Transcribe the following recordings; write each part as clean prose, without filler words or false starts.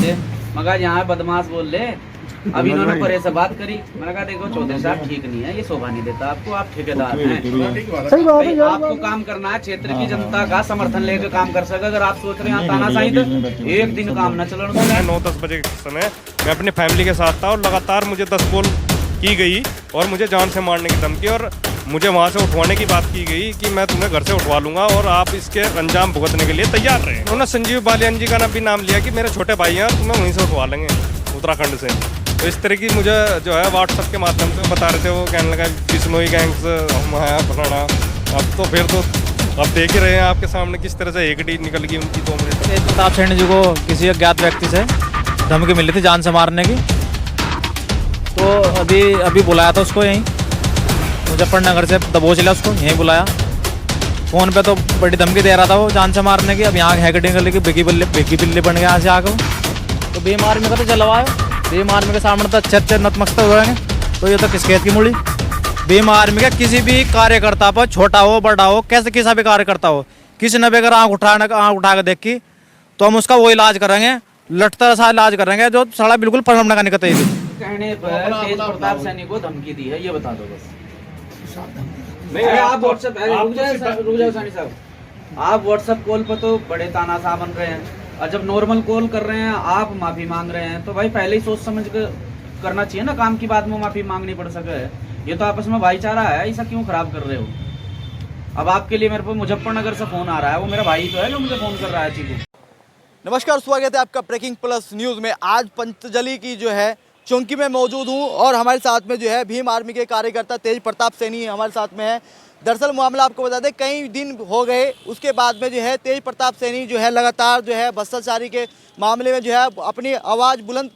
थे, मगर यहाँ बदमाश बोल ले। अब इन्होंने परे से बात करी, मैंने कहा देखो चौधरी साहब ठीक नहीं है, ये शोभा नहीं देता आपको, आप ठेकेदार हैं, भाई आपको काम करना है, क्षेत्र की जनता का समर्थन लेकर काम कर सके। अगर आप सोच रहे हैं तानाशाही तो एक दिन काम न चलो। 9-10 बजे के समय मैं अपनी फैमिली के साथ था और लगातार मुझे 10 कॉल की गई और मुझे जान से मारने की धमकी और मुझे वहाँ से उठवाने की बात की गई कि मैं तुम्हें घर से उठवा लूंगा और आप इसके अंजाम भुगतने के लिए तैयार रहे। उन्होंने संजीव बालियान जी का भी नाम लिया कि मेरे छोटे भाई हैं और तुम्हें वहीं से उठवा लेंगे उत्तराखंड से। तो इस तरह की मुझे जो है व्हाट्सएप के माध्यम से बता रहे थे, वो कहने लगा बिश्नोई गैंग्स हम हैं फलाना। अब तो फिर तो आप देख ही रहे हैं आपके सामने किस तरह से एक डी निकल गई उनकी 2 मिनट। तेज प्रताप सैनी जी को किसी अज्ञात व्यक्ति से धमकी मिली थी जान से मारने की, तो अभी बुलाया था उसको यहीं मुजफ्फरनगर से, दबोच लिया उसको, यहीं बुलाया। फ़ोन पे तो बड़ी धमकी दे रहा था वो जान से मारने की। अब यहाँ हैकेटिंग कर ली कि बेकी बिल्ली बन गया यहाँ से आके। तो भीम आर्मी का तो जलवायो, भीम आर्मी के सामने तो अच्छे नतमस्तक हो गए। तो ये तो किस खेत की मूड़ी। भीम आर्मी का किसी भी कार्यकर्ता पर, छोटा हो बड़ा हो, कैसे किसी भी कार्यकर्ता हो, किसी ने भी अगर आँख उठा के देखी तो हम उसका वो इलाज करेंगे, लटता सा इलाज करेंगे जो साला बिल्कुल परम का निकलता ही। कहने पर तेज प्रताप सैनी को धमकी दी है, ये बता दो बस। आप व्हाट्सएप रुक जाओ सैनी साहब, आप व्हाट्सएप कॉल पर तो बड़े तानाशाह बन रहे हैं, और जब नॉर्मल कॉल कर रहे हैं आप माफी मांग रहे हैं, तो भाई पहले ही सोच समझ कर करना चाहिए ना काम की, बाद में माफी मांगनी पड़ सके। ये तो आपस में भाईचारा है, ऐसा क्यों खराब कर रहे हो? अब आपके लिए मेरे को मुजफ्फरनगर से फोन आ रहा है, वो मेरा भाई तो है जो मुझे फोन कर रहा है। चीकू नमस्कार, स्वागत है आपका ब्रेकिंग प्लस न्यूज़ में। आज पंतजलि की जो है चौकी में मौजूद हूँ और हमारे साथ में जो है भीम आर्मी के कार्यकर्ता तेज प्रताप सैनी हमारे साथ में है। दरअसल मामला आपको बता दें, कई दिन हो गए उसके बाद में जो है तेज प्रताप सैनी जो है लगातार जो है भ्रष्टाचारी के मामले में जो है अपनी आवाज़ बुलंद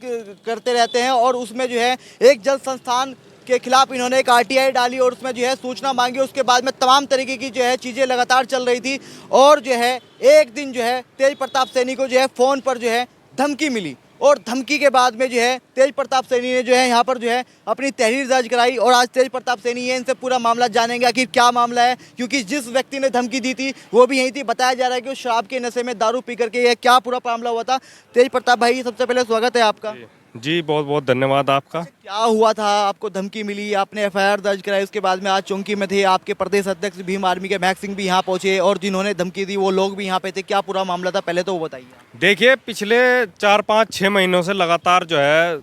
करते रहते हैं और उसमें जो है एक जल संस्थान के खिलाफ इन्होंने एक आरटीआई डाली और उसमें जो है सूचना मांगी। उसके बाद में तमाम तरीके की जो है चीज़ें लगातार चल रही थी और जो है एक दिन जो है तेज प्रताप सैनी को जो है फ़ोन पर जो है धमकी मिली और धमकी के बाद में जो है तेज प्रताप सैनी ने जो है यहाँ पर जो है अपनी तहरीर दर्ज कराई और आज तेज प्रताप सैनी ये इनसे पूरा मामला जानेंगे आखिर क्या मामला है, क्योंकि जिस व्यक्ति ने धमकी दी थी वो भी यहीं थी। बताया जा रहा है कि वो शराब के नशे में दारू पी करके ये क्या पूरा मामला हुआ था। तेज प्रताप भाई, सबसे पहले स्वागत है आपका। जी बहुत बहुत धन्यवाद आपका। क्या हुआ था, आपको धमकी मिली, आपने एफआईआर दर्ज कराई, उसके बाद में आज चौकी में थे, आपके प्रदेश अध्यक्ष भीम आर्मी के महक सिंह भी यहाँ पहुंचे और जिन्होंने धमकी दी वो लोग भी यहाँ पे थे, क्या पूरा मामला था पहले तो वो बताइए। देखिए, पिछले 4-5-6 महीनों से लगातार जो है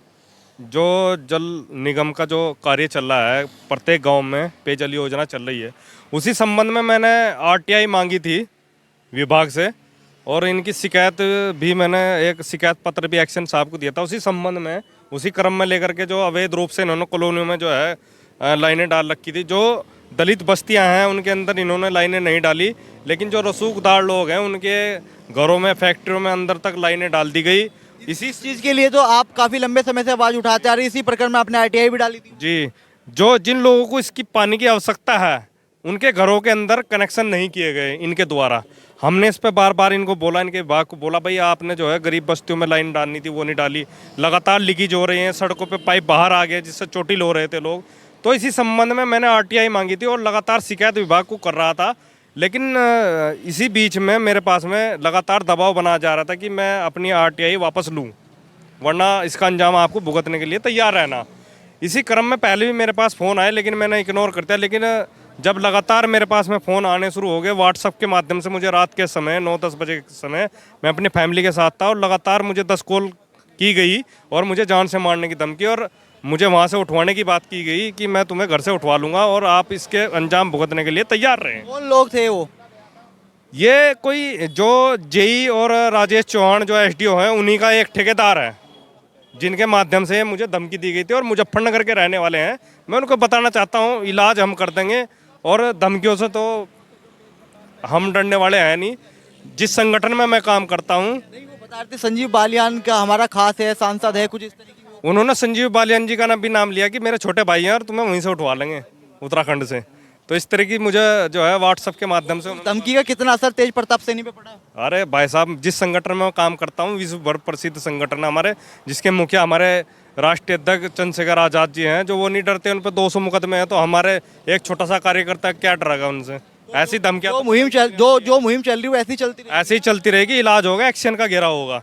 जो जल निगम का जो कार्य चल रहा है, प्रत्येक गाँव में पेयजल योजना चल रही है, उसी संबंध में मैंने आरटीआई मांगी थी विभाग से और इनकी शिकायत भी मैंने एक शिकायत पत्र भी एक्शन साहब को दिया था। उसी संबंध में उसी क्रम में लेकर के जो अवैध रूप से इन्होंने कॉलोनियों में जो है लाइनें डाल रखी थी, जो दलित बस्तियां हैं उनके अंदर इन्होंने लाइनें नहीं डाली, लेकिन जो रसूखदार लोग हैं उनके घरों में, फैक्ट्रियों में अंदर तक लाइनें डाल दी गई। इसी चीज़ के लिए तो आप काफ़ी लंबे समय से आवाज़ उठाते आ रहे, इसी प्रकरण में आपने आरटीआई भी डाली थी। जी, जो जिन लोगों को इसकी पानी की आवश्यकता है उनके घरों के अंदर कनेक्शन नहीं किए गए इनके द्वारा। हमने इस पे बार बार इनको बोला, इनके विभाग को बोला, भाई आपने जो है गरीब बस्तियों में लाइन डालनी थी वो नहीं डाली। लगातार लीकेज हो रही हैं, सड़कों पे पाइप बाहर आ गए जिससे चोटिल हो रहे थे लोग। तो इसी संबंध में मैंने आरटीआई मांगी थी और लगातार शिकायत विभाग को कर रहा था, लेकिन इसी बीच में मेरे पास में लगातार दबाव बनाया जा रहा था कि मैं अपनी आरटीआई वापस लूँ, वरना इसका अंजाम आपको भुगतने के लिए तैयार रहना। इसी क्रम में पहले भी मेरे पास फ़ोन आए लेकिन मैंने इग्नोर कर दिया, लेकिन जब लगातार मेरे पास में फ़ोन आने शुरू हो गए व्हाट्सएप के माध्यम से, मुझे रात के समय 9-10 बजे के समय मैं अपनी फैमिली के साथ था और लगातार मुझे 10 कॉल की गई और मुझे जान से मारने की धमकी और मुझे वहाँ से उठवाने की बात की गई कि मैं तुम्हें घर से उठवा लूँगा और आप इसके अंजाम भुगतने के लिए तैयार रहें। कौन लोग थे वो? ये कोई जो जेई और राजेश चौहान जो एसडीओ हैं उन्हीं का एक ठेकेदार है, जिनके माध्यम से मुझे धमकी दी गई थी और मुजफ्फरनगर के रहने वाले हैं। मैं उनको बताना चाहता हूँ इलाज हम कर देंगे और धमकियों से तो हम डरने वाले हैं नहीं। जिस संगठन में मैं काम करता हूँ, नहीं, वो बता रहे थे संजीव बालियान का हमारा खास है, सांसद है, कुछ इस तरीके की। उन्होंने संजीव बालियान जी का भी नाम लिया कि मेरे छोटे भाई हैं और तुम्हें वहीं से उठवा लेंगे उत्तराखंड से। तो इस तरह की मुझे जो है व्हाट्सएप के माध्यम से धमकी का कितना असर तेज प्रताप सैनी पे पड़ा? अरे भाई साहब, जिस संगठन में मैं काम करता हूँ, विश्व भर प्रसिद्ध संगठन है हमारे, जिसके मुखिया हमारे राष्ट्रीय अध्यक्ष चंद्रशेखर आजाद जी हैं, जो वो नहीं डरते, उन पर 200 मुकदमे हैं। तो हमारे एक छोटा सा कार्यकर्ता क्या डरेगा उनसे? ऐसी धमकियां जो मुहिम चल रही है ऐसी चलती रही। ऐसे ही चलती रहेगी, इलाज होगा, एक्शन का घेरा होगा।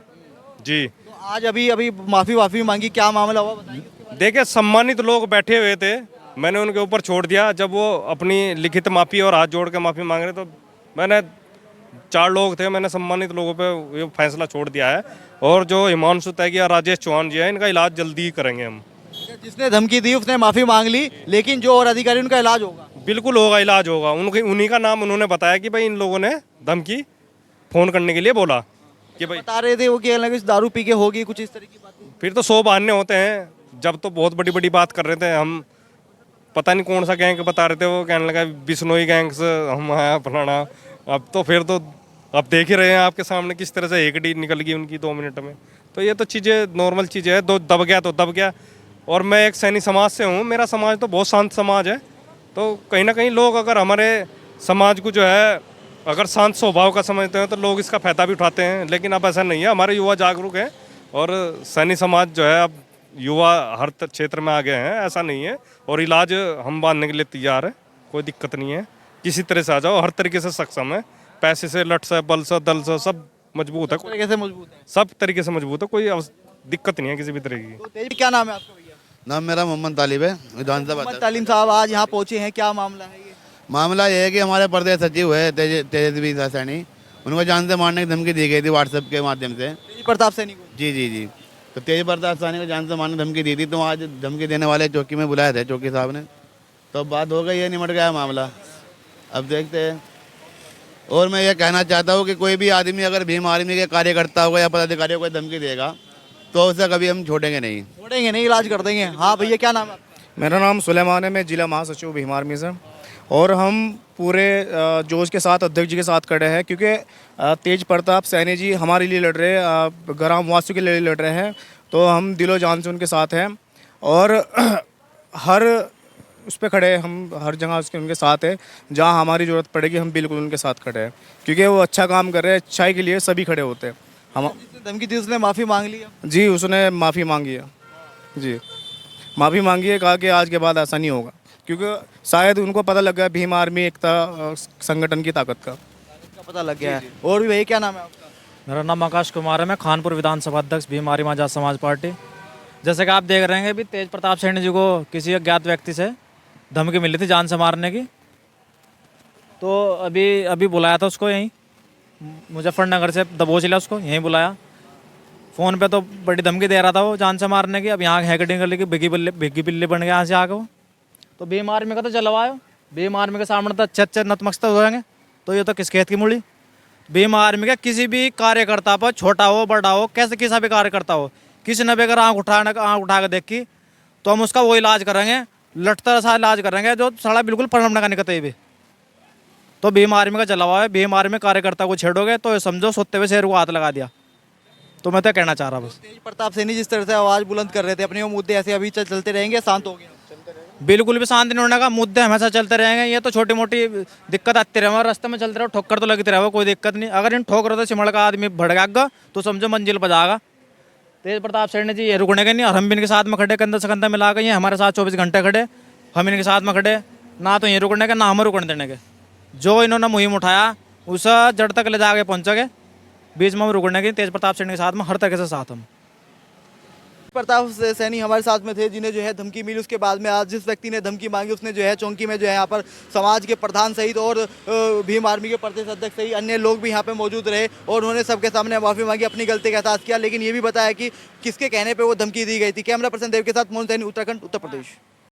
जी, तो आज अभी अभी माफी मांगी, क्या मामला हुआ बताइए। देखिए सम्मानित लोग बैठे हुए थे, मैंने उनके ऊपर छोड़ दिया। जब वो अपनी लिखित माफ़ी और हाथ जोड़ के माफ़ी मांग रहे तो मैंने 4 लोग थे, मैंने सम्मानित लोगों पे ये फैसला छोड़ दिया है। और जो हिमांशु तैगिया, राजेश चौहान जी है, इनका इलाज जल्दी ही करेंगे हम। जिसने धमकी दी उसने माफी मांग ली, लेकिन जो और अधिकारी उनका इलाज होगा। बिल्कुल होगा, इलाज होगा। उन्हीं का नाम उन्होंने बताया कि भाई इन लोगों ने धमकी फ़ोन करने के लिए बोला कि भाई, बता रहे थे वो कि अलग दारू पी के होगी, कुछ इस तरह की बातें। फिर तो 100 बहाने होते हैं। जब तो बहुत बड़ी बड़ी बात कर रहे थे हम, पता नहीं कौन सा गैंग बता रहे थे, वो कहने लगा बिश्नोई गैंग से हम आया फलाना। अब तो फिर तो अब देख ही रहे हैं आपके सामने किस तरह से एक डी निकल गई उनकी 2 मिनट में। तो ये तो चीज़ें नॉर्मल चीज़ें है, दो दब गया तो दब गया। और मैं एक सैनी समाज से हूँ, मेरा समाज तो बहुत शांत समाज है। तो कहीं ना कहीं लोग अगर हमारे समाज को जो है अगर शांत स्वभाव का समझते हैं तो लोग इसका फ़ायदा भी उठाते हैं। लेकिन अब ऐसा नहीं है, हमारे युवा जागरूक हैं और सैनी समाज जो है अब युवा हर क्षेत्र में आ गए हैं, ऐसा नहीं है। और इलाज हम बांधने के लिए तैयार है, कोई दिक्कत नहीं है। किसी तरह से आ जाओ, हर तरीके से सक्षम है, पैसे से, लट से, बल से, दल से, सब मजबूत है। तरीके से मजबूत है। सब तरीके से मजबूत है, कोई दिक्कत नहीं है किसी भी तरह की। तो तेज, क्या नाम है आपका भैया? नाम मेरा मोहम्मद तालिब है, विधानसभा मोहम्मद तालिम साहब आज यहाँ पहुंचे हैं, क्या मामला है ये? मामला ये है कि हमारे प्रदेश सचिव है तेजस्वी सैनी, उनको जान से मारने की धमकी दी गई थी व्हाट्सएप के माध्यम से। तेज प्रताप सैनी को? जी जी जी। तो तेज प्रताप सैनी को जान से मारने की धमकी दी थी, तो आज धमकी देने वाले चौकी में बुलाए थे चौकी साहब ने, तो बात हो गई है, निमट गया मामला। अब देखते हैं। और मैं ये कहना चाहता हूँ कि कोई भी आदमी अगर भीम आर्मी के कार्यकर्ता होगा या पदाधिकारी को कोई धमकी देगा तो उसे कभी हम छोड़ेंगे नहीं। छोड़ेंगे नहीं, इलाज कर देंगे। हाँ भैया, क्या नाम है आपका? मेरा नाम सुलेमान है, मैं जिला महासचिव भीम आर्मी से। और हम पूरे जोश के साथ अध्यक्ष जी के साथ खड़े हैं, क्योंकि तेज प्रताप सैनी जी हमारे लिए लड़ रहे हैं, ग्राम वासियों के लिए लड़ रहे हैं। तो हम दिलो जान से उनके साथ हैं और हर उस पर खड़े हैं, हम हर जगह उसके उनके साथ है। जहाँ हमारी ज़रूरत पड़ेगी हम बिल्कुल उनके साथ खड़े हैं, क्योंकि वो अच्छा काम कर रहे हैं। अच्छाई के लिए सभी खड़े होते हैं। हम जिसने धमकी दी उसने माफी मांग ली? जी, उसने माफ़ी मांगी है। जी, माफ़ी मांगी है, कहा कि आज के बाद ऐसा नहीं होगा, क्योंकि शायद उनको पता लग गया भीम आर्मी एकता संगठन की ताकत का पता लग गया है। और भी भैया, क्या नाम है आपका? मेरा नाम आकाश कुमार है, मैं खानपुर विधानसभा अध्यक्ष भीम आर्मी आजाद समाज पार्टी। जैसे कि आप देख रहे हैं, अभी तेज प्रताप सैनी जी को किसी अज्ञात व्यक्ति से धमकी मिली थी जान से मारने की। तो अभी बुलाया था उसको, यहीं मुजफ्फरनगर से दबोच लिया उसको, यहीं बुलाया। फ़ोन पे तो बड़ी धमकी दे रहा था वो जान से मारने की। अब यहाँ हैकडिंग कर ली कि भिगी बिल्ली बन गया यहाँ से आके वो। तो भीम आर्मी का तो चलवायो, भीम आर्मी के सामने तो अच्छे नतमस्तक हो जाएंगे। तो ये तो किस खेत की मूली। भीम आर्मी का किसी भी कार्यकर्ता पर, छोटा हो बड़ा हो, कैसे किसी भी कार्यकर्ता हो, किसी ने भी अगर आँख उठा के देखी तो हम उसका वो इलाज करेंगे, लटता सा इलाज करेंगे जो साला बिल्कुल परम का निकलते भी। तो भीम आर्मी का चलावा है, भीम आर्मी कार्यकर्ता को छेड़ोगे तो समझो सोते हुए शेर को हाथ लगा दिया। तो मैं तो कहना चाह रहा बस। तेज प्रताप सैनी जिस तरह से आवाज बुलंद कर रहे थे अपने, वो मुद्दे ऐसे अभी चलते रहेंगे, शांत हो गए? बिल्कुल भी शांति नहीं होने का, मुद्दे हमेशा चलते रहेंगे। ये तो छोटी मोटी दिक्कत आती रहे, रास्ते में चलते रहो, ठोकर तो लगती रहे, कोई दिक्कत नहीं। अगर इन ठोकरों से सिमड़ का आदमी भड़का तो समझो मंजिल पर जाएगा। तेज प्रताप सैनी जी ये रुकने के नहीं, और हम भी इनके साथ में खड़े, कंधे से कंधा मिला के, ये हमारे साथ 24 घंटे खड़े, हम इनके साथ में खड़े। ना तो ये रुकने के, ना हमें रुकने देने के। जो इन्होंने मुहिम उठाया उस जड़ तक ले जाके पहुँचोगे, बीच में हम रुकने के। तेज प्रताप सैनी के साथ में हर तरह से साथ हम। प्रताप सैनी हमारे साथ में थे, जिन्हें जो है धमकी मिली। उसके बाद में आज जिस व्यक्ति ने धमकी मांगी उसने जो है चौकी में जो है यहाँ पर समाज के प्रधान सहित और भीम आर्मी के प्रदेश अध्यक्ष सहित अन्य लोग भी यहाँ पे मौजूद रहे और उन्होंने सबके सामने माफी मांगी, अपनी गलती का एहसास किया। लेकिन ये भी बताया कि किसके कहने पर वो धमकी दी गई थी। कैमरा पर्सन देव के साथ मोहन सैनी, उत्तराखंड, उत्तर प्रदेश।